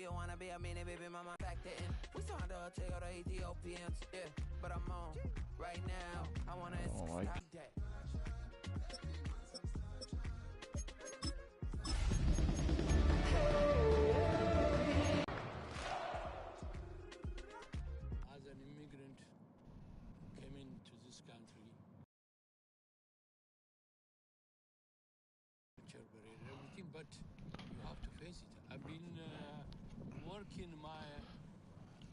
you wanna be a mini baby mama back then. We saw the take out the Ethiopians, yeah. But I'm on right now. I wanna stop that. As an immigrant, came into this country, everything, but you have to face it. I've been working my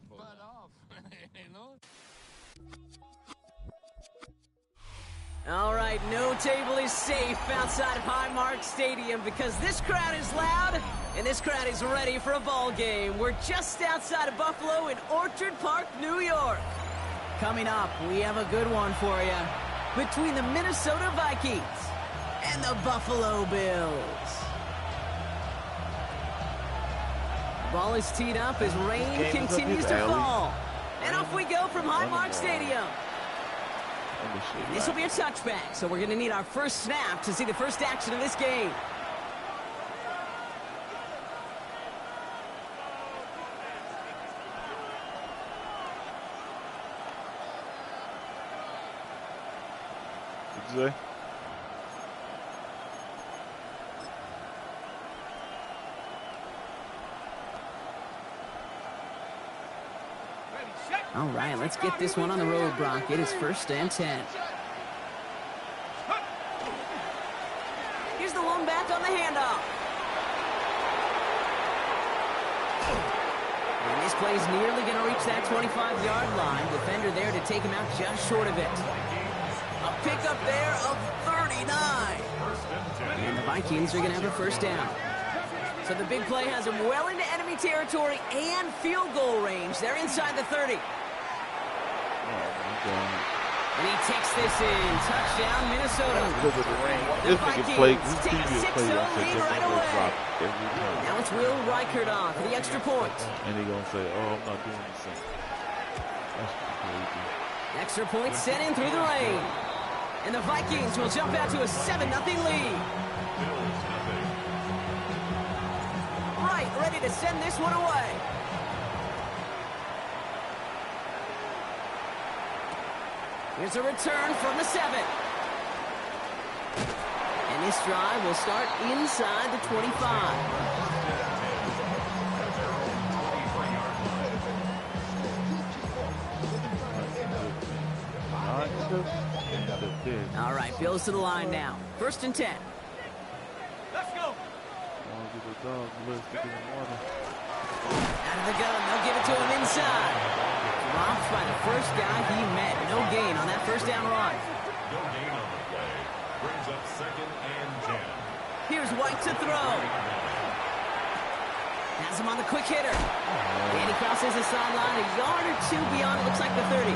butt off, you know. All right, no table is safe outside of Highmark Stadium because this crowd is loud and this crowd is ready for a ball game. We're just outside of Buffalo in Orchard Park, New York. Coming up, we have a good one for you between the Minnesota Vikings and the Buffalo Bills. The ball is teed up as rain continues to fall. And off we go from Highmark Stadium. This will be a touchback, so we're going to need our first snap to see the first action of this game. What'd you say? All right, let's get this one on the road, Brock. It is 1st and 10. Here's the lone back on the handoff. And this play is nearly going to reach that 25-yard line. Defender there to take him out just short of it. A pickup there of 39. And the Vikings are going to have a first down. So the big play has him well into enemy territory and field goal range. They're inside the 30. And he takes this in. Touchdown, Minnesota. The Vikings take a 6-0 lead right away. Now it's Will Reichert on for the extra point. And he's going to say, oh, I'm not doing the same. That's crazy. Extra point sent in through the rain. And the Vikings will jump out to a 7-0 lead. Right, ready to send this one away. Here's a return from the 7. And this drive will start inside the 25. All right, Bills to the line now. 1st and 10. Let's go. Out of the gun, they'll give it to him inside. Dropped by the first guy he met. No gain on that first down run. No gain on the play. Brings up 2nd and 10. Here's White to throw. Has him on the quick hitter. And he crosses the sideline a yard or two beyond, it looks like the 30.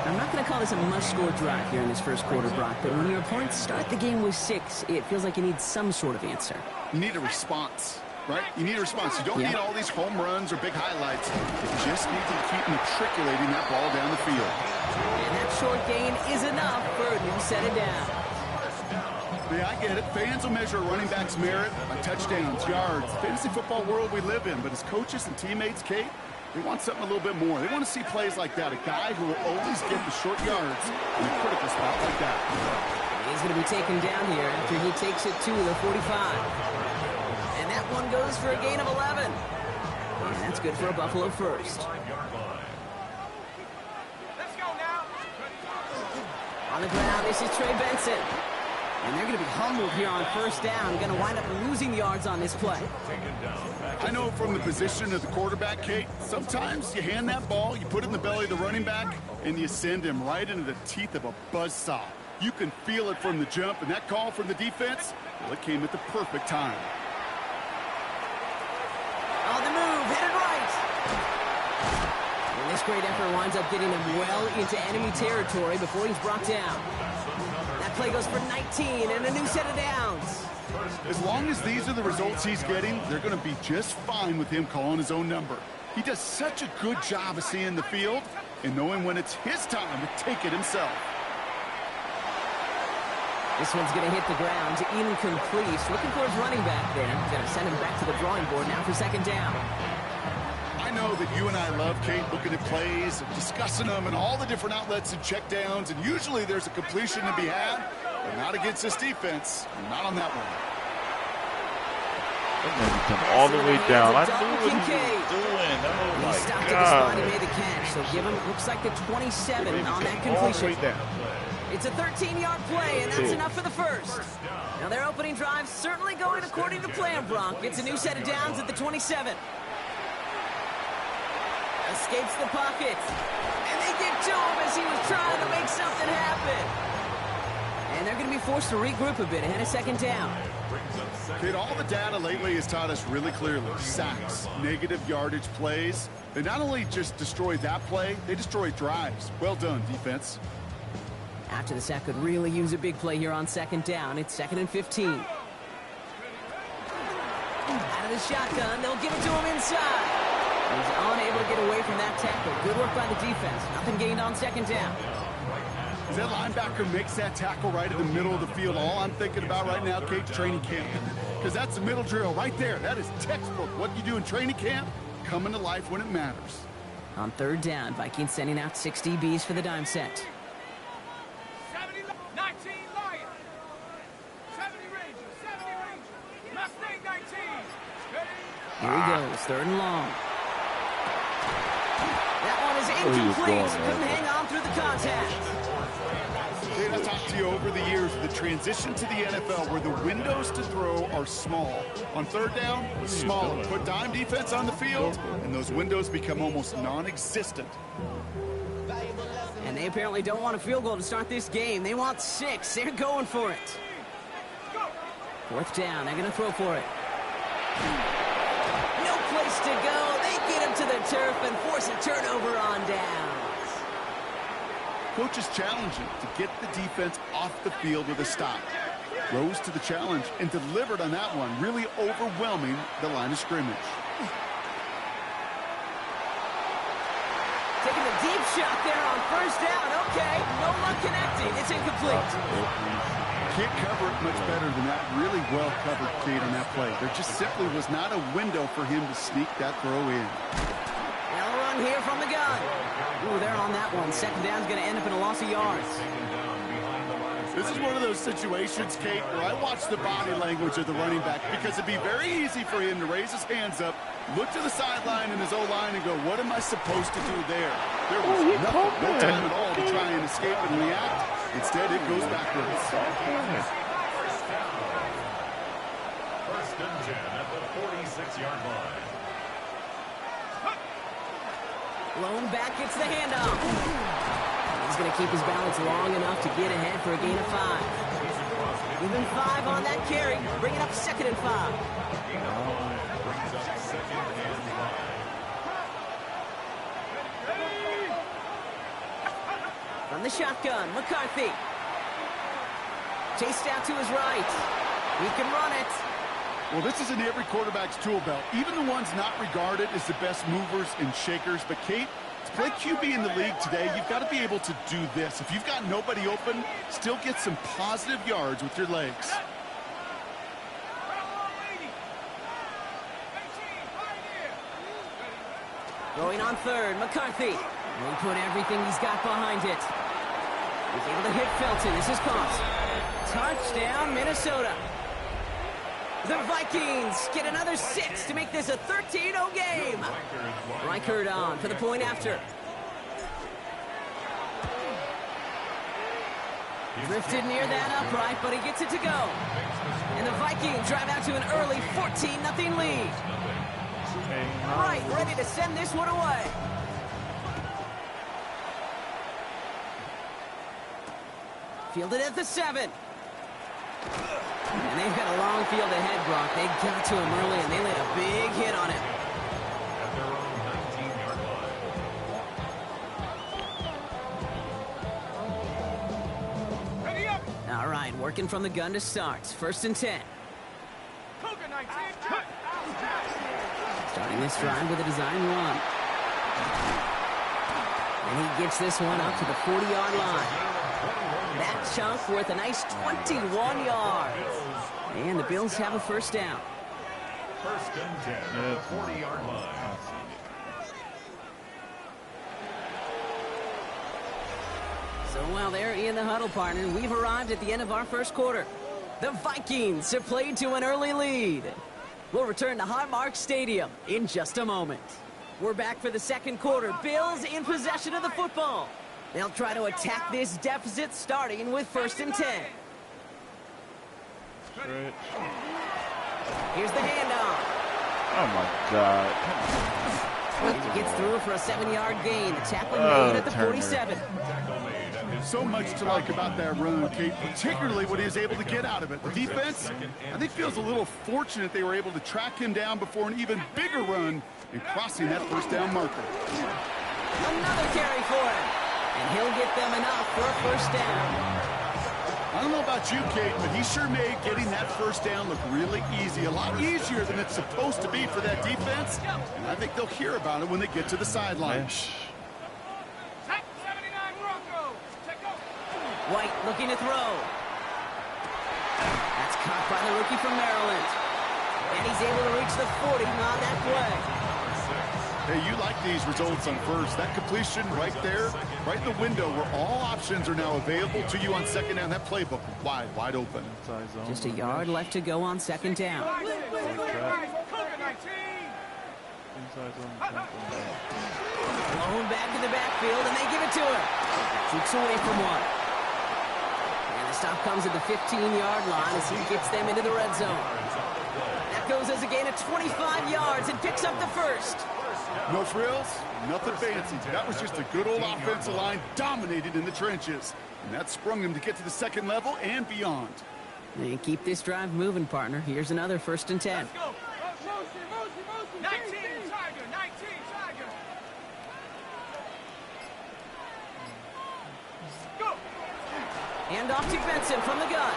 I'm not going to call this a must-score drive here in this first quarter, Brock, but when your opponents start the game with 6, it feels like you need some sort of answer. You need a response, right? You need a response. You don't need all these home runs or big highlights. You just need to keep matriculating that ball down the field. And that short gain is enough for him to set it down. Yeah, I get it. Fans will measure a running back's merit by touchdowns, yards, fantasy football world we live in. But as coaches and teammates, Kate, they want something a little bit more. They want to see plays like that. A guy who will always get the short yards in a critical spot like that. He's going to be taken down here after he takes it to the 45. And that one goes for a gain of 11. And that's good for a Buffalo first. Let's go now. On the ground, this is Trey Benson. And they're going to be humbled here on first down. Going to wind up losing yards on this play. I know from the position of the quarterback, Kate, sometimes you hand that ball, you put it in the belly of the running back, and you send him right into the teeth of a buzzsaw. You can feel it from the jump, and that call from the defense, well, it came at the perfect time. On the move, headed right. And this great effort winds up getting him well into enemy territory before he's brought down. That play goes for 19 and a new set of downs. As long as these are the results he's getting, they're going to be just fine with him calling his own number. He does such a good job of seeing the field and knowing when it's his time to take it himself. This one's going to hit the ground, incomplete. Looking for his running back there. Going to send him back to the drawing board now for second down. I know that you and I love, Kate, looking at plays, and discussing them, and all the different outlets and checkdowns, and usually there's a completion to be had, but not against this defense. Not on that one. Come all the way down. I knew what he was doing. Oh, my stopped God. at the spot. He made the catch. So give him, looks like the 27 on that completion. It's a 13-yard play, and that's enough for the first. Now their opening drive certainly going according to plan, Bronk. It's a new set of downs at the 27. Escapes the pocket. And they get to him as he was trying to make something happen. And they're going to be forced to regroup a bit ahead of second down. Kate, all the data lately has taught us really clearly. Sacks, negative yardage plays. They not only just destroy that play, they destroy drives. Well done, defense. After the sack could really use a big play here on second down. It's 2nd and 15. Out of the shotgun, they'll give it to him inside. He's unable to get away from that tackle. Good work by the defense. Nothing gained on second down. As that linebacker makes that tackle right in the middle of the field, all I'm thinking about right now, Kate, training camp. Because that's the middle drill right there. That is textbook. What you do in training camp, coming to life when it matters. On third down, Vikings sending out 6 DBs for the dime set. 19 Lions. 70 Rangers. 70 Rangers. Mustang 19. Here he goes, 3rd and long. That one is incomplete. Couldn't hang on through the contact. Kate, I talked to you over the years, the transition to the NFL where the windows to throw are small. On third down, smaller. Put dime defense on the field, and those windows become almost non-existent. And they apparently don't want a field goal to start this game. They want 6. They're going for it. 4th down. They're going to throw for it. No place to go. They get him to the turf and force a turnover on downs. Coach is challenging to get the defense off the field with a stop. Rose to the challenge and delivered on that one, really overwhelming the line of scrimmage. Taking a deep shot there on 1st down. Okay, no luck connecting. It's incomplete. Can't cover it much better than that. Really well covered, Kate, on that play. There just simply was not a window for him to sneak that throw in. They'll run here from the gun. Ooh, they're on that one. Second down's going to end up in a loss of yards. This is one of those situations, Kate, where I watch the body language of the running back because it'd be very easy for him to raise his hands up, look to the sideline in his O-line and go, what am I supposed to do there? There was no time at all to try and escape and react. Instead, it goes backwards. First and 10 at the 46-yard line. Lone back gets the handoff. He's going to keep his balance long enough to get ahead for a gain of 5. Even 5 on that carry. Bring it up 2nd and 5. From the shotgun, McCarthy. Chased out to his right. He can run it. Well, this is in every quarterback's tool belt, even the ones not regarded as the best movers and shakers. But, Kate, to play QB in the league today, you've got to be able to do this. If you've got nobody open, still get some positive yards with your legs. Going on 3rd, McCarthy. Will put everything he's got behind it. He's able to hit Felton. This is caught. Touchdown, Minnesota. The Vikings get another 6 to make this a 13-0 game. Reichert on for the point after. Drifted near that upright, but he gets it to go. And the Vikings drive out to an early 14-0 lead. Right, ready to send this one away. Fielded at the 7. And they've got a long field ahead, Brock. They got to him early, and they laid a big hit on him. At their own 19-yard line. All right, working from the gun to start. 1st and 10. Starting this drive with a design run. And he gets this one up to the 40-yard line. That chunk worth a nice 21 yards. And the Bills have a first down. First and 10 at the 40-yard line. So while they're in the huddle, partner, we've arrived at the end of our first quarter. The Vikings have played to an early lead. We'll return to Highmark Stadium in just a moment. We're back for the second quarter. Bills in possession of the football. They'll try to attack this deficit starting with first and 10. Right. Here's the handoff. Oh my God. He gets through for a 7-yard gain. The tackle made at the Turner. 47. So much to like about that run, Kate, particularly what he was able to get out of it. The defense, I think, feels a little fortunate they were able to track him down before an even bigger run in crossing that first down marker. Another carry for him. And he'll get them enough for a first down. I don't know about you, Kate, but he sure made getting that first down look really easy. A lot easier than it's supposed to be for that defense. And I think they'll hear about it when they get to the sideline. White looking to throw. That's caught by the rookie from Maryland. And he's able to reach the 40 on that play. Hey, you like these results on first. That completion right there, right in the window where all options are now available to you on second down. That playbook wide open. Just a yard left to go on second down. Blown back in the backfield, and they give it to him. Shoots away from one. And the stop comes at the 15-yard line as he gets them into the red zone. That goes as a gain of 25 yards and picks up the first. No frills, nothing fancy. That was just a good old offensive line dominated in the trenches. And that sprung him to get to the second level and beyond. And keep this drive moving, partner. Here's another first and 10. Let's go. 19 Tiger, 19 Tiger. Go. And off to Benson from the gun.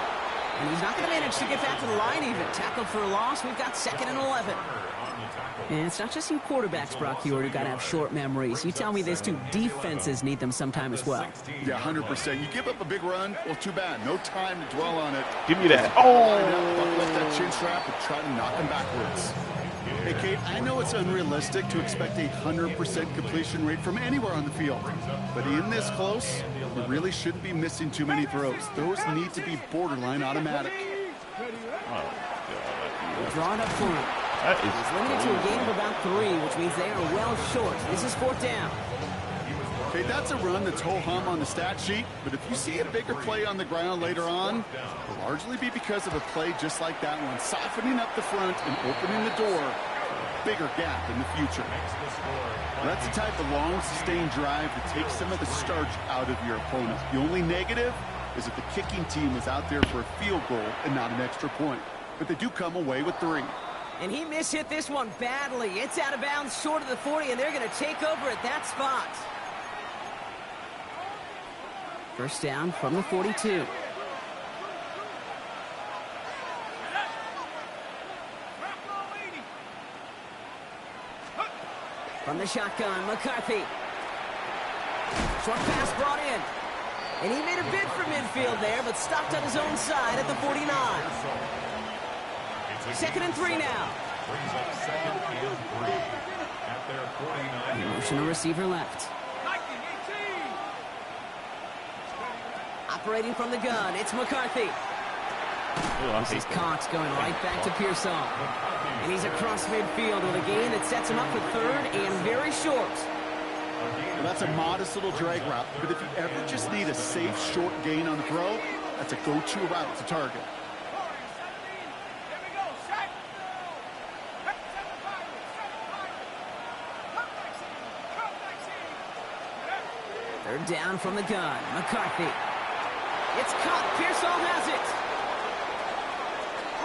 And he's not going to manage to get back to the line even. Tackled for a loss. We've got second and 11. And it's not just you quarterbacks, Brock Hewitt, who got to have short memories. You tell me these two defenses need them sometime as well. Yeah, 100%. You give up a big run, well, too bad. No time to dwell on it. Give me that. Buckle up that chin strap and try to knock him backwards. Hey, Kate, I know it's unrealistic to expect a 100% completion rate from anywhere on the field. But in this close, you really shouldn't be missing too many throws. Those need to be borderline automatic. Drawn up for him. He's limited to a gain of about 3, which means they are well short. This is fourth down. Okay, that's a run that's ho-hum on the stat sheet, but if you see a bigger play on the ground later on, it'll largely be because of a play just like that one, softening up the front and opening the door for a bigger gap in the future. That's the type of long, sustained drive that takes some of the starch out of your opponent. The only negative is that the kicking team was out there for a field goal and not an extra point. But they do come away with 3. And he mishit this one badly. It's out of bounds short of the 40, and they're going to take over at that spot. First down from the 42. From the shotgun, McCarthy. Short pass brought in. And he made a bid for midfield there, but stopped on his own side at the 49. Second and 3 now. Brings up second and 3 at their 49. Emotional receiver left. Operating from the gun, it's McCarthy. This is Cox going right back to Pearsall. And he's across midfield with a gain that sets him up for third and very short. Well, that's a modest little drag route, but if you ever just need a safe, short gain on the throw, that's a go-to route to target. Third down from the gun, McCarthy. It's caught, Pearsall has it.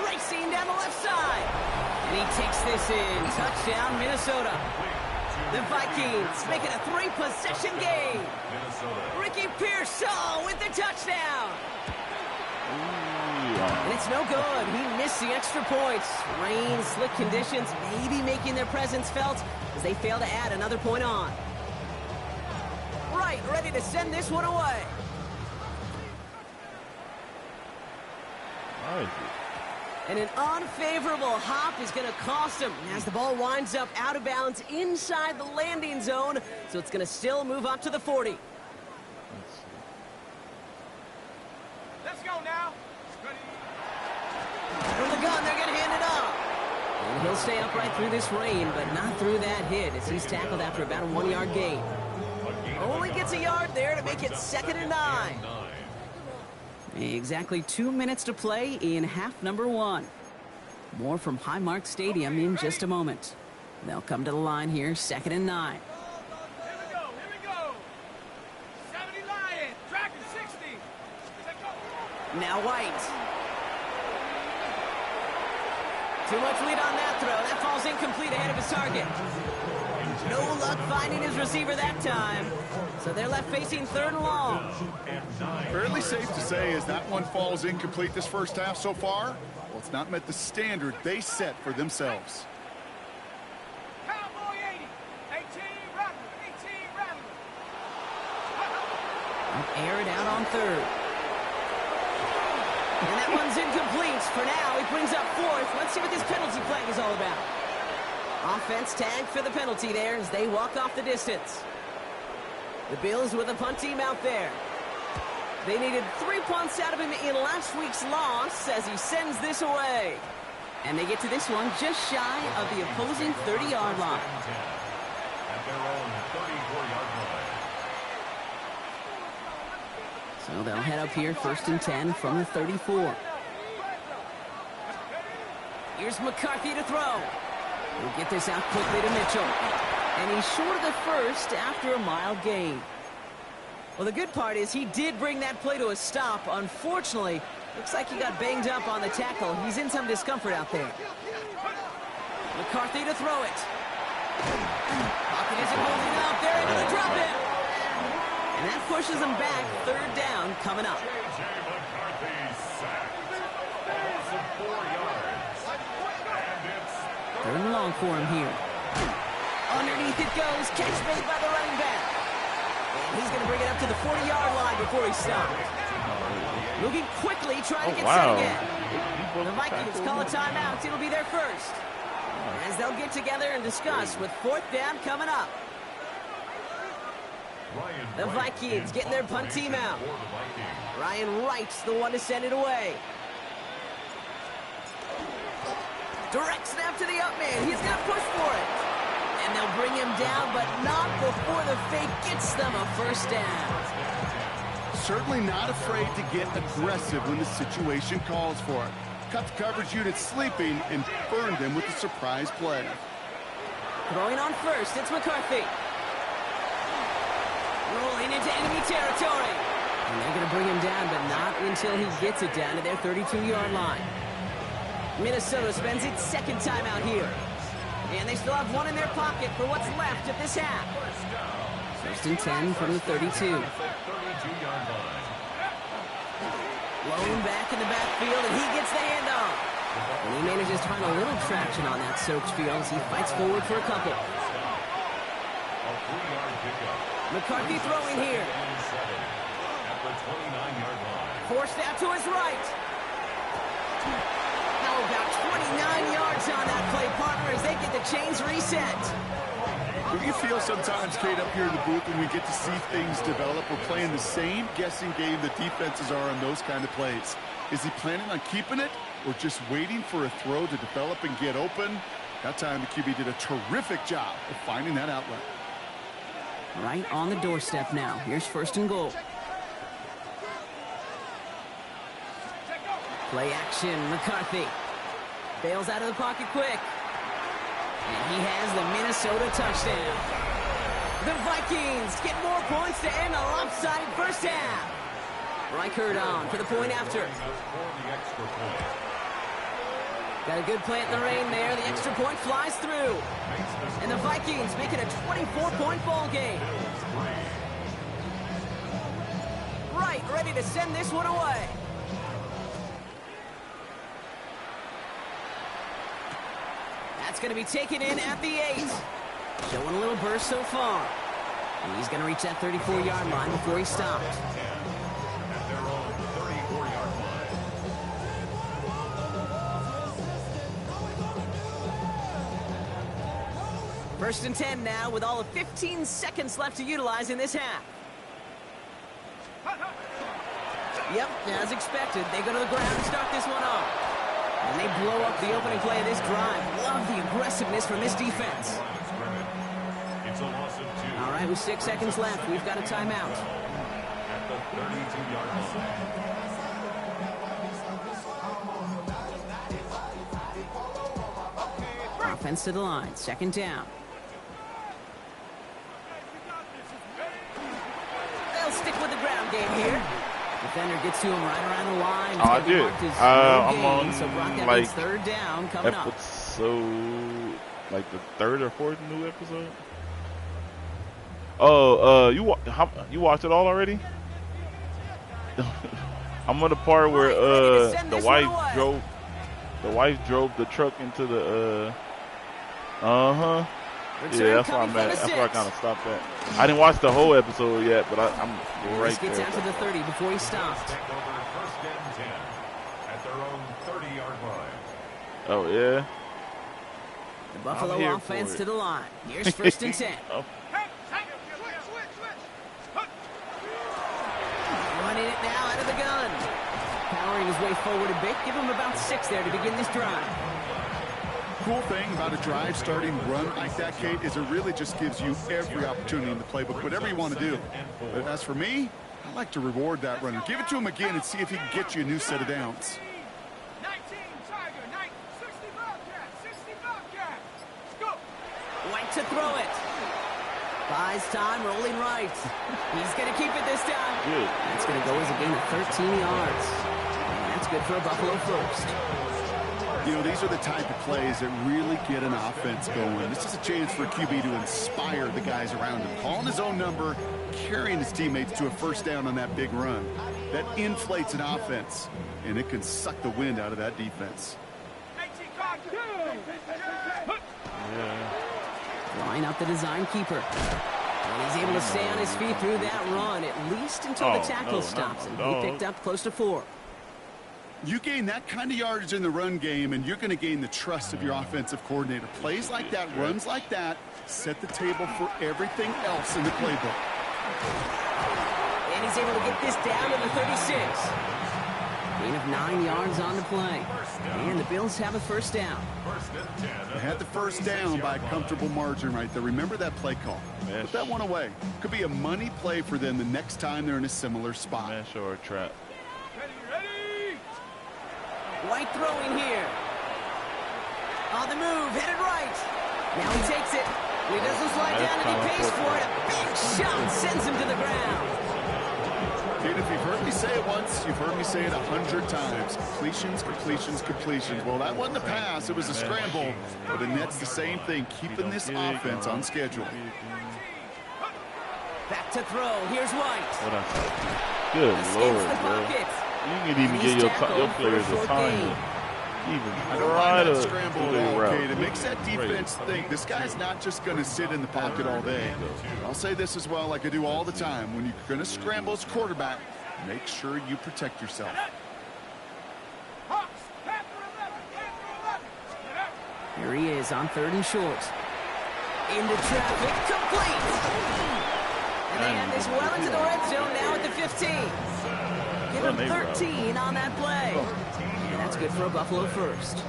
Racing down the left side. And he takes this in, touchdown Minnesota. The Vikings make it a 3-possession game. Ricky Pearsall with the touchdown. And it's no good. He missed the extra points. Rain, slick conditions, maybe making their presence felt as they fail to add another point on. Right, ready to send this one away. Why is it? And an unfavorable hop is going to cost him as the ball winds up out of bounds inside the landing zone. So it's going to still move up to the 40. Let's see. Let's go now. From the gun, they're going to hand it off. And he'll stay upright through this rain, but not through that hit as he's tackled after about a 1-yard gain. Only gets a yard there to make it 2nd and 9. Exactly 2 minutes to play in half number 1. More from Highmark Stadium in just a moment. They'll come to the line here, 2nd and 9. Here we go. 70 Lions, tracking 60. Now White. Too much lead on that throw. That falls incomplete ahead of his target. No luck finding his receiver that time. So they're left facing 3rd and long. Fairly safe to say as that one falls incomplete this first half so far, well, it's not met the standard they set for themselves. Cowboy 80. 18 Rattler. Air it out on 3rd. And that one's incomplete. For now, he brings up 4th. Let's see what this penalty flag is all about. Offense tagged for the penalty there as they walk off the distance. The Bills with a punt team out there. They needed 3 punts out of him in last week's loss as he sends this away. And they get to this one just shy of the opposing 30-yard line. At their own 34-yard line. So they'll head up here 1st and 10 from the 34. Here's McCarthy to throw. He'll get this out quickly to Mitchell. And he's short of the first after a mild gain. Well, the good part is he did bring that play to a stop. Unfortunately, looks like he got banged up on the tackle. He's in some discomfort out there. McCarthy to throw it. Pocket isn't holding up. They're able to drop it. And that pushes them back. 3rd down coming up. J.J. McCarthy sacked. Loss of 4 yards. And it's 3rd and long for him here. Underneath it goes. Catch made by the running back. And he's going to bring it up to the 40-yard line before he stops. Moving quickly, trying to get set again. The Vikings call a timeout. It'll be their first. As they'll get together and discuss with 4th down coming up. The Vikings getting their punt team out. Ryan Wright's the one to send it away. Direct snap to the up man. He's going to push for it. And they'll bring him down, but not before the fake gets them a 1st down. Certainly not afraid to get aggressive when the situation calls for it. Cut the coverage unit sleeping and burned them with a surprise play. Throwing on 1st, it's McCarthy. Rolling into enemy territory. And they're going to bring him down, but not until he gets it down to their 32-yard line. Minnesota spends its 2nd timeout here. And they still have 1 in their pocket for what's left of this half. 1st and 10 from the 32. 32-yard line. Blown back in the backfield, and he gets the handoff. And he manages to find a little traction on that soaked field as he fights forward for a couple. A 3-yard pickup. McCarthy throwing here. At the 29-yard line. Forced out to his right. How about 29 yards on that play, partner, as they get the chains reset. Don't you feel sometimes, Kate, up here in the booth when we get to see things develop? We're playing the same guessing game the defenses are on those kind of plays. Is he planning on keeping it or just waiting for a throw to develop and get open? That time the QB did a terrific job of finding that outlet. Right on the doorstep now. Here's 1st and goal. Play action, McCarthy. Bails out of the pocket quick. And he has the Minnesota touchdown. The Vikings get more points to end a lopsided 1st half. Reichert on for the point after. Got a good plant in the rain there. The extra point flies through. And the Vikings make it a 24-point ball game. Right, ready to send this one away. That's going to be taken in at the 8. Showing a little burst so far. And he's going to reach that 34-yard line before he stops. At their own 34-yard line. First and 10 now with all of 15 seconds left to utilize in this half. Yep, as expected, they go to the ground and start this one off. And they blow up the opening play of this drive. Love the aggressiveness from this defense. It's a loss of 2. All right, with 6 seconds left, we've got a timeout. At the 32-yard line. Offense to the line, second down. They'll stick with the ground game here. Defender gets to him right around the line. Oh, I did. I'm on so like third down coming up. episode, like the third or fourth new episode. Oh, you watched it all already? I'm on the part where the wife drove the truck into the yeah, that's why I'm at. That's why I kind of stopped that. I didn't watch the whole episode yet, but I'm right Let's get there. down to the 30 before he stops. Take over first and 10 at their own 30-yard line. Oh yeah. The I'm Buffalo here offense for to it. the line. Here's first and 10. Oh, Running it now out of the gun. Powering his way forward a bit. Give him about 6 there to begin this drive. Cool thing about a drive starting run like that, Kate, is it really just gives you every opportunity in the playbook, whatever you want to do. But as for me, I like to reward that runner. Give it to him again and see if he can get you a new set of downs. 19 Tiger, 60 Bobcat, 60 Bobcat. Let's go. White to throw it. Buys time, rolling right. He's going to keep it this time. good. That's going to go as a gain of 13 yards. And that's good for a Buffalo first. You know, these are the type of plays that really get an offense going. This is a chance for a QB to inspire the guys around him. Calling his own number, carrying his teammates to a first down on that big run. That inflates an offense, and it can suck the wind out of that defense. 19 Tiger. Line up the design keeper. And he's able to stay on his feet through that run, at least until the tackle stops him. He picked up close to 4. You gain that kind of yardage in the run game, and you're going to gain the trust of your offensive coordinator. Plays like that, runs like that, set the table for everything else in the playbook. And he's able to get this down to the 36. Gain of 9 yards on the play. And the Bills have a first down. They had the first down by a comfortable margin right there. Remember that play call. Put that one away. Could be a money play for them the next time they're in a similar spot. Mesh or a trap. Ready. White throwing here. On the move, headed right. Now he takes it. He doesn't slide down and he pays for it. A big shot sends him to the ground. Dude, if you've heard me say it once, you've heard me say it 100 times. Completions, completions, completions. Well, that wasn't a pass. It was a scramble. But the net's the same thing, keeping this offense on schedule. Back to throw. Here's White. What I Good Escapes Lord, the bro. pocket. You can even And get he's your tackled players for a a short time gain. to even I don't try mind to that scramble do at their all, route. Kate. It makes that defense think this guy's not just going to sit in the pocket all day. I'll say this as well, like I do all the time. When you're going to scramble as quarterback, make sure you protect yourself. Hawks, Panther 11. Here he is on 3rd and short. Into traffic, complete. And they have this well into the red zone now at the 15. Give him 13 on that play. And that's good for a Buffalo first.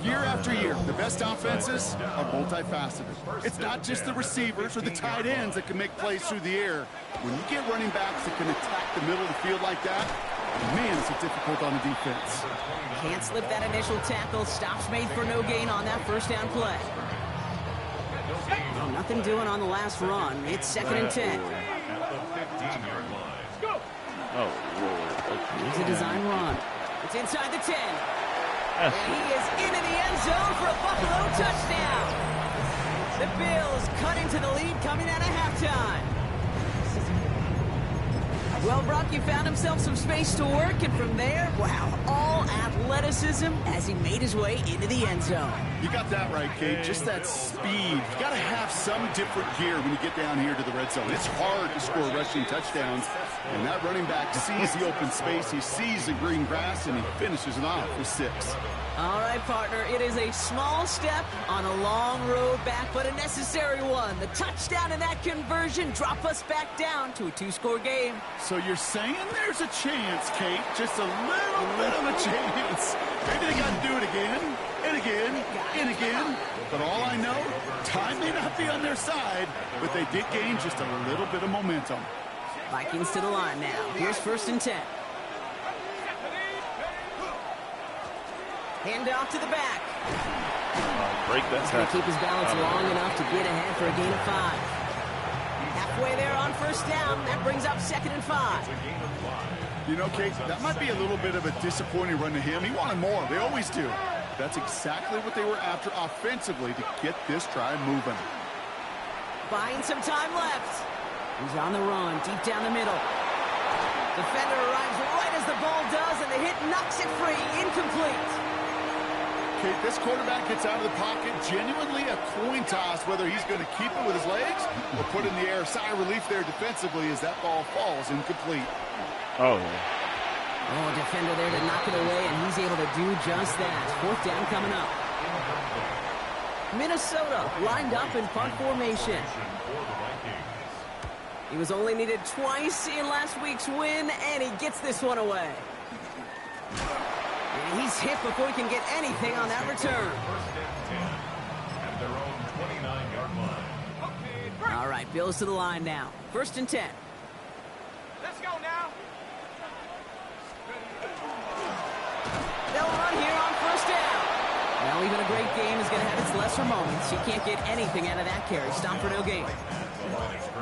Year after year, the best offenses are multifaceted. It's not just the receivers or the tight ends that can make plays through the air. When you get running backs that can attack the middle of the field like that, man, is it difficult on the defense. Can't slip that initial tackle. Stops made for no gain on that first down play. Well, nothing doing on the last run. It's 2nd and 10. Oh, Lord. Here's a design run. It's inside the 10. And he is into the end zone for a Buffalo touchdown. The Bills cut into the lead coming out of halftime. Well, Brock, you found himself some space to work, and from there, wow, all athleticism as he made his way into the end zone. You got that right, Kate. Just that speed. You got to have some different gear when you get down here to the red zone. It's hard to score rushing touchdowns, and that running back sees the open space, he sees the green grass, and he finishes it off with 6. All right, partner, it is a small step on a long road back, but a necessary one. The touchdown and that conversion drop us back down to a 2-score game. So you're saying there's a chance, Kate, just a little bit of a chance. Maybe they got to do it again, and again, and again. But all I know, time may not be on their side, but they did gain just a little bit of momentum. Vikings to the line now. Here's 1st and 10. Hand off to the back. Break that. He's going to keep his balance long enough to get ahead for a gain of 5. Halfway there on 1st down. That brings up 2nd and 5. You know, Kate, that might be a little bit of a disappointing run to him. He wanted more. They always do. That's exactly what they were after offensively to get this drive moving. Buying some time left. He's on the run, deep down the middle. Defender arrives right as the ball does, and the hit knocks it free. Incomplete. Okay, this quarterback gets out of the pocket, genuinely a coin toss, whether he's going to keep it with his legs or put it in the air. Sigh of relief there defensively as that ball falls incomplete. Oh, defender there to knock it away, and he's able to do just that. 4th down coming up. Minnesota lined up in punt formation. He was only needed twice in last week's win, and he gets this one away. And he's hit before he can get anything on that return. At their own 29-yard line. All right, Bills to the line now. 1st and 10. Let's go now. They'll run here on 1st down. Well, even a great game is going to have its lesser moments. You can't get anything out of that carry. Stop for no gain.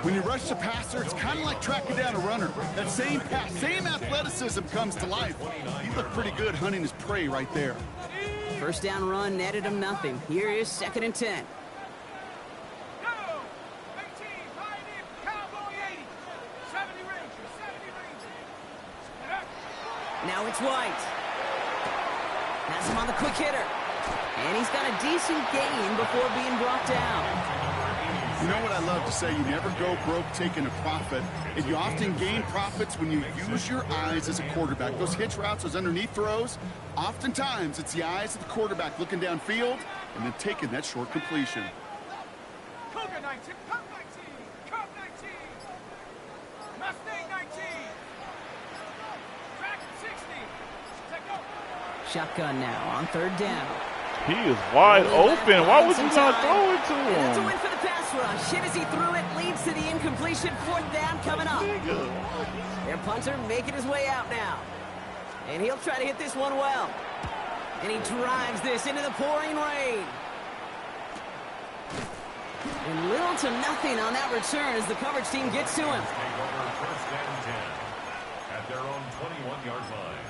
When you rush the passer, it's kind of like tracking down a runner. That same pass, same athleticism comes to life. He looked pretty good hunting his prey right there. 1st down run netted him nothing. Here is 2nd and 10. Go! 18, Pioneer, Cowboy 80. 70 Rangers, 70 Rangers. Now it's White. Has him on the quick hitter. And he's got a decent gain before being brought down. You know what I love to say? You never go broke taking a profit, and you often gain profits when you use your eyes as a quarterback. Those hitch routes, those underneath throws, oftentimes it's the eyes of the quarterback looking downfield and then taking that short completion. Cougar 19, Cub 19, Cub 19. Mustang 19. Track 60. Take over. Shotgun now on 3rd down. he is wide open. Why would you not throw it to him? That's a win for the pass rush. Hit as he threw it, leads to the incompletion. 4th down coming up. Their punter making his way out now. And he'll try to hit this one well. And he drives this into the pouring rain. And little to nothing on that return as the coverage team gets to him. Take over 1st and 10 at their own 21-yard line.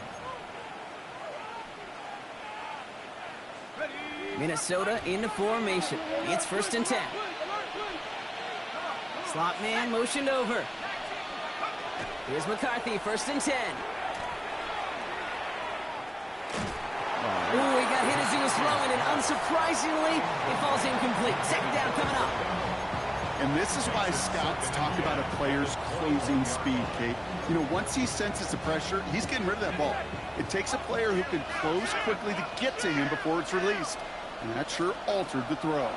Minnesota into formation. It's 1st and 10. Slot man motioned over. Here's McCarthy, 1st and 10. Ooh, he got hit as he was throwing, and unsurprisingly, it falls incomplete. 2nd down coming up. And this is why scouts talk about a player's closing speed, Kate. You know, once he senses the pressure, he's getting rid of that ball. It takes a player who can close quickly to get to him before it's released. And that sure altered the throw.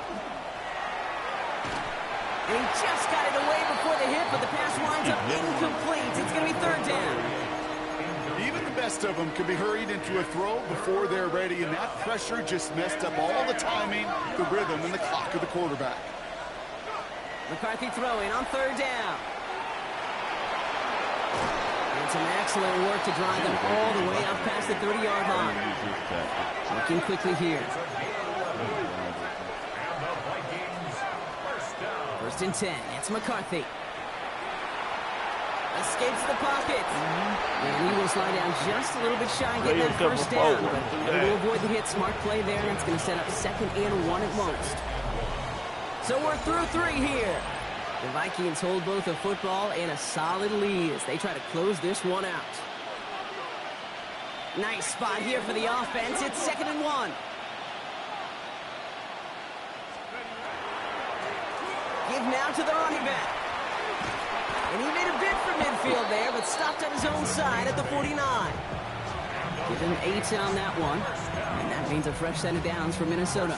And he just got it away before the hit, but the pass winds up incomplete. It's going to be 3rd down. Even the best of them can be hurried into a throw before they're ready, and that pressure just messed up all the timing, the rhythm, and the clock of the quarterback. McCarthy throwing on 3rd down. And some excellent work to drive them all the way up past the 30-yard line. Looking quickly here. And the Vikings, 1st down. 1st and 10. It's McCarthy. Escapes the pocket. And he will slide down just a little bit shy and get that 1st down. But able to avoid the hit. Smart play there. And it's going to set up 2nd and 1 at most. So we're through 3 here. The Vikings hold both a football and a solid lead as they try to close this one out. Nice spot here for the offense. It's 2nd and 1. Give now to the running back. And he made a bid for midfield there, but stopped on his own side at the 49. Give him 8 on that one. And that means a fresh set of downs for Minnesota.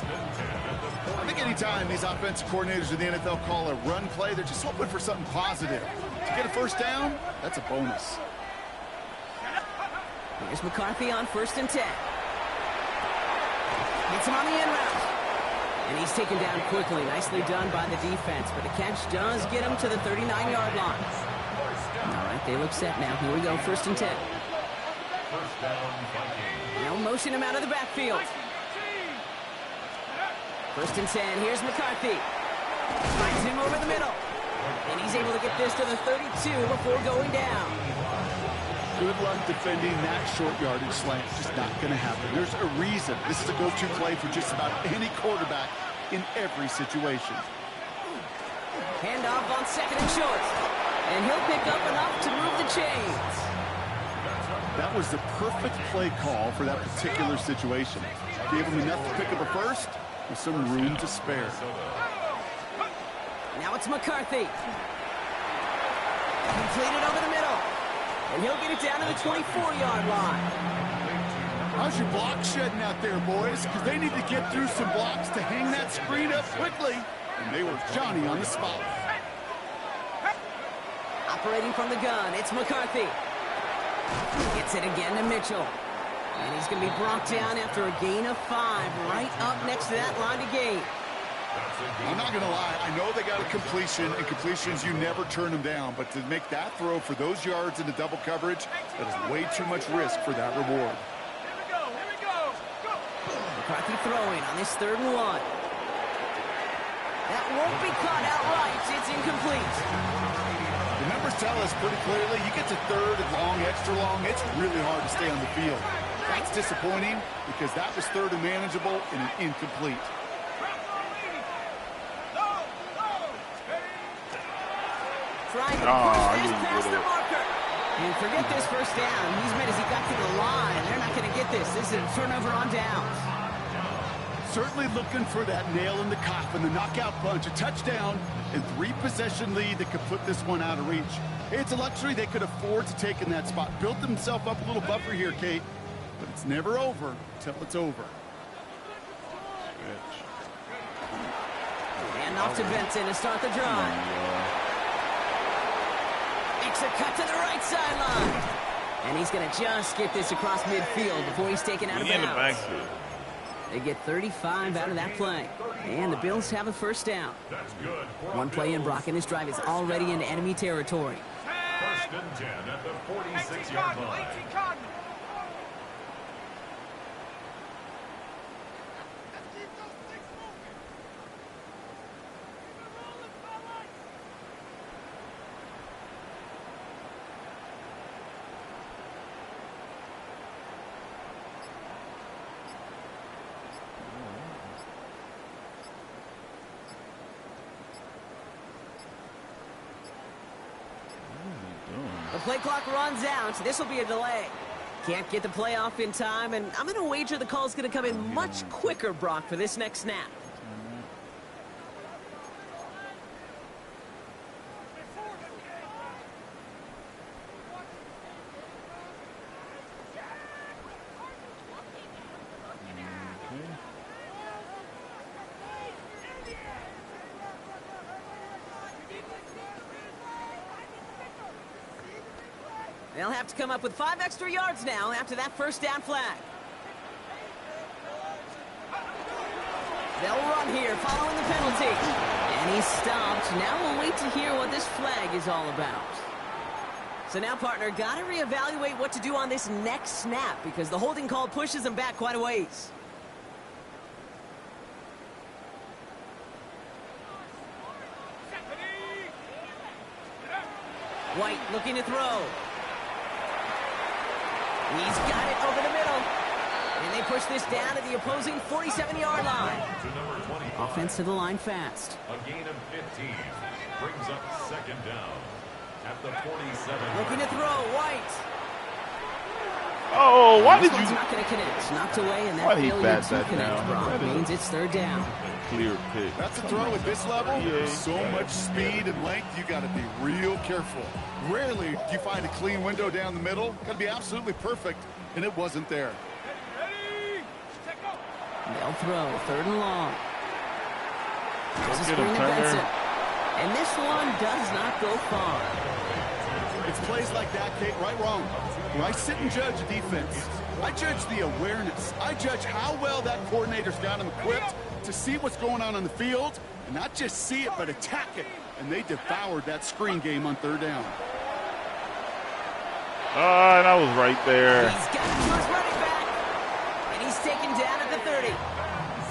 I think anytime these offensive coordinators in the NFL call a run play, they're just hoping for something positive. To get a first down, that's a bonus. Here's McCarthy on 1st and 10. Gets him on the end route. And he's taken down quickly. Nicely done by the defense. But the catch does get him to the 39-yard line. All right, they look set now. Here we go, 1st and 10. First down, Vikings. Now motion him out of the backfield. 1st and 10. Here's McCarthy. Finds him over the middle. And he's able to get this to the 32 before going down. Good luck defending that short yardage slant. Just not going to happen. There's a reason. This is a go-to play for just about any quarterback in every situation. Handoff on 2nd and short. And he'll pick up enough to move the chains. That was the perfect play call for that particular situation. Gave him enough to pick up a first with some room to spare. Now it's McCarthy. Completed over the middle. And he'll get it down to the 24-yard line. How's your block shedding out there, boys? Because they need to get through some blocks to hang that screen up quickly. And they were Johnny on the spot. Operating from the gun, it's McCarthy. Gets it again to Mitchell. And he's going to be brought down after a gain of 5, right up next to that line to gain. I'm not going to lie. I know they got a completion, and completions, you never turn them down. But to make that throw for those yards into double coverage, that is way too much risk for that reward. Here we go. Go. McCarthy throwing on this 3rd and 1. That won't be caught outright. It's incomplete. The numbers tell us pretty clearly, you get to 3rd and long, extra long, it's really hard to stay on the field. That's disappointing because that was 3rd and manageable and an incomplete. Trying to push this past the marker. And forget this first down. He's made as he got to the line. They're not going to get this. This is a turnover on downs. Certainly looking for that nail in the coffin, the knockout punch, a touchdown, and 3-possession lead that could put this one out of reach. It's a luxury they could afford to take in that spot. Built themselves up a little buffer here, Kate, but it's never over until it's over. And off to Benson to start the drive. Makes a cut to the right sideline. And he's going to just get this across midfield before he's taken out of bounds. They get 35 out of that play. And the Bills have a first down. That's good. One play in, Brock, and this drive is already into enemy territory. First and 10 at the 46-yard line. 18 Cardinal. The play clock runs out. This will be a delay. Can't get the play off in time, and I'm going to wager the call's going to come in much quicker, Brock, for this next snap. They'll have to come up with 5 extra yards now after that first down flag. They'll run here following the penalty. And he's stopped. Now we'll wait to hear what this flag is all about. So now, partner, got to reevaluate what to do on this next snap because the holding call pushes him back quite a ways. White looking to throw. He's got it over the middle. And they push this down to the opposing 47-yard line. Offense to the line fast. A gain of 15 brings up second down at the 47. Looking to throw, White. Oh, why did This you? one's not going to connect. Knocked away, and that Why did he failure bat to that connect, down? Brock, That is means it's third down. Clear pick. That's a throw at this level. Yeah. So much speed and length, you got to be real careful. Rarely do you find a clean window down the middle. Got to be absolutely perfect, and it wasn't there. Ready? Set, go. They'll throw, third and long. There's a Get screen him, to Turner. Benson. And this one does not go far. It's plays like that, Kate, right, wrong. When I sit and judge a defense, I judge the awareness. I judge how well that coordinator's got him equipped to see what's going on the field, and not just see it, but attack it. And they devoured that screen game on third down. Ah, that was right there. He's got it to his running back. And he's taken down at the 30.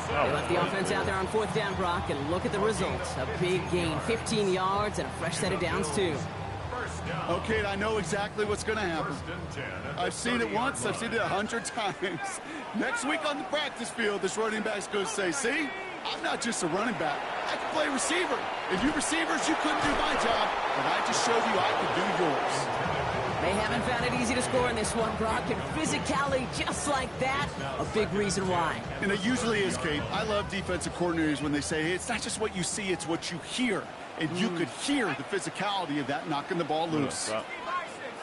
They left the offense out there on fourth down, Brock, and look at the results. A big gain, 15 yards, and a fresh set of downs, too. Okay, I know exactly what's going to happen. I've seen it once. I've seen it 100 times. Next week on the practice field, this running back's going to say, see, I'm not just a running back. I can play receiver. And you receivers, you couldn't do my job, but I just showed you I could do yours. They haven't found it easy to score in this one, Brock, and physicality just like that, a big reason why. And it usually is, Kate. I love defensive coordinators when they say, hey, it's not just what you see, it's what you hear. And you could hear the physicality of that knocking the ball loose. 60 license,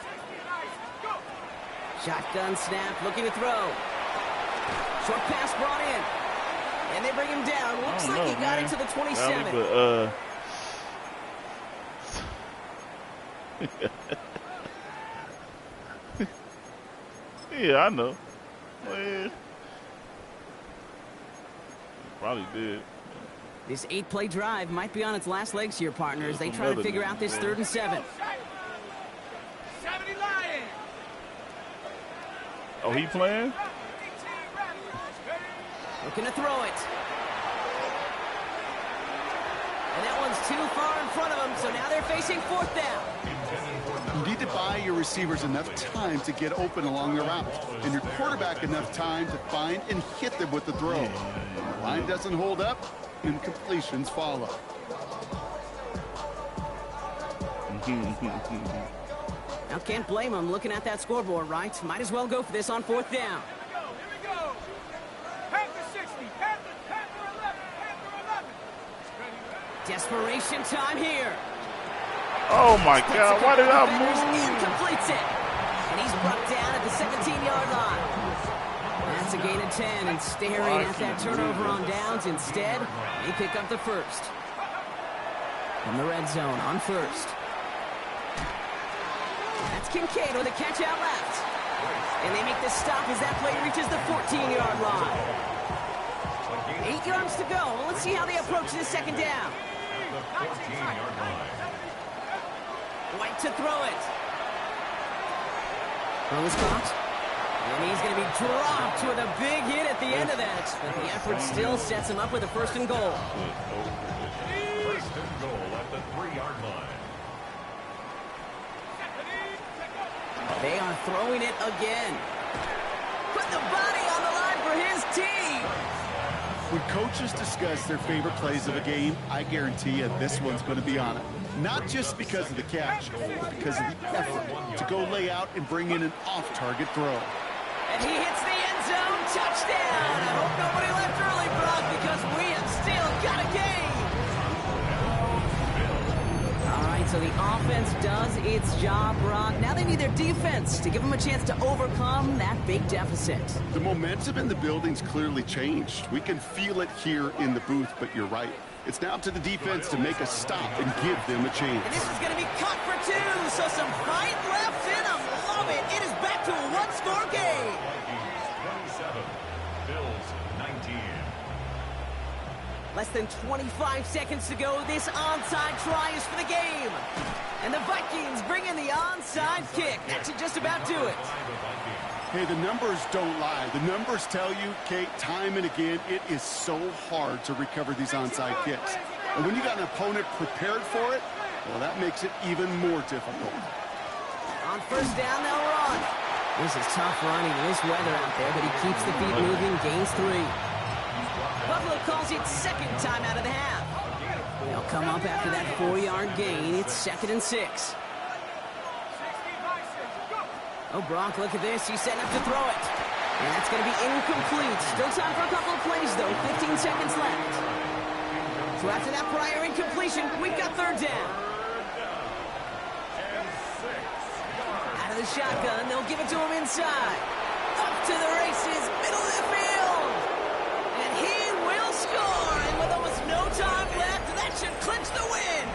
go. Shotgun snap, looking to throw. Short pass brought in. And they bring him down. Looks like he got into the 27. Yeah, I know. Well, probably did. This 8-play drive might be on its last legs here, partners. They try to figure out this 3rd and 7. 70 Lions. Oh, he playing? 18 Rebels. Ready? Looking to throw it. And that one's too far in front of them, so now they're facing 4th down. You need to buy your receivers enough time to get open along the route, and your quarterback enough time to find and hit them with the throw. When the line doesn't hold up, incompletions follow. Now, can't blame them looking at that scoreboard, right? Might as well go for this on 4th down. Here we go. Panther 60. Panther 11. Panther 11. Ready? Desperation time here. Oh my God! Why did I move? Incompletes it. And he's brought down at the 17-yard line. That's a gain of 10, and staring at that turnover on downs. Instead, they pick up the first. From the red zone on 1st. That's Kincaid with a catch out left. And they make the stop as that play reaches the 14-yard line. 8 yards to go. Well, let's see how they approach this 2nd down. White to throw it. Throw is caught. And he's going to be dropped with a big hit at the end of that. But the effort still sets him up with a 1st and goal. 1st and goal at the 3-yard line. They are throwing it again. Put the body on the line for his team. When coaches discuss their favorite plays of a game, I guarantee you this one's going to be on it. Not just because of the catch, but because of the effort to go lay out and bring in an off-target throw. And he hits the end zone. Touchdown. I hope nobody left early, Brock, because we have still got a game. All right, so the offense does its job, Brock. Now they need their defense to give them a chance to overcome that big deficit. The momentum in the building's clearly changed. We can feel it here in the booth, but you're right. It's now to the defense to make a stop and give them a chance. And this is going to be cut for 2, so some fight left in them. Love it. It is back to a 1-score game. Vikings 27, Bills 19. Less than 25 seconds to go. This onside try is for the game. And the Vikings bring in the onside kick. That should just about do it. Hey, the numbers don't lie. The numbers tell you, Kate, time and again, it is so hard to recover these onside kicks. And when you got an opponent prepared for it, well, that makes it even more difficult. On 1st down, they'll run. This is tough running in this weather out there, but he keeps the feet moving, gains 3. Buffalo calls it 2nd time out of the half. They'll come up after that 4-yard gain. It's 2nd and 6. Oh, Brock, look at this. He's setting up to throw it. And that's going to be incomplete. Still time for a couple of plays, though. 15 seconds left. So after that prior incompletion, we've got third down. Out of the shotgun, they'll give it to him inside. Up to the races, middle of the field. And he will score. And with almost no time left, that should clinch the win.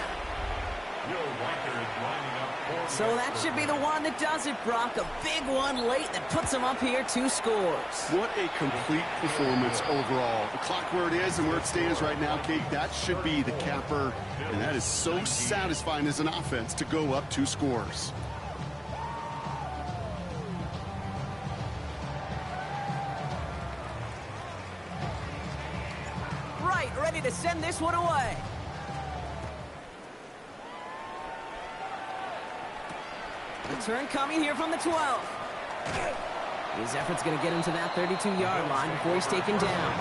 So that should be the one that does it, Brock. A big one late that puts him up here 2 scores. What a complete performance overall. The clock where it is and where it stands right now, Kate, that should be the capper. And that is so satisfying as an offense to go up 2 scores. Right, ready to send this one away. Return coming here from the 12. His effort's going to get him to that 32-yard line before he's taken down.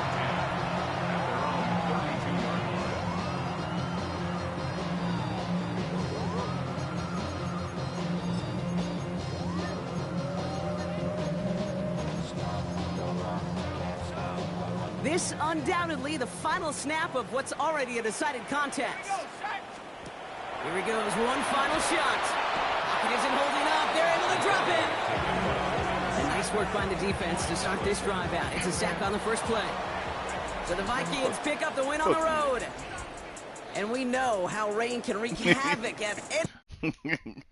This undoubtedly the final snap of what's already a decided contest. Here he goes, one final shot. It isn't holding up. They're able to drop it. And nice work by the defense to start this drive out. It's a sack on the first play. So the Vikings pick up the win on the road. And we know how rain can wreak havoc at any...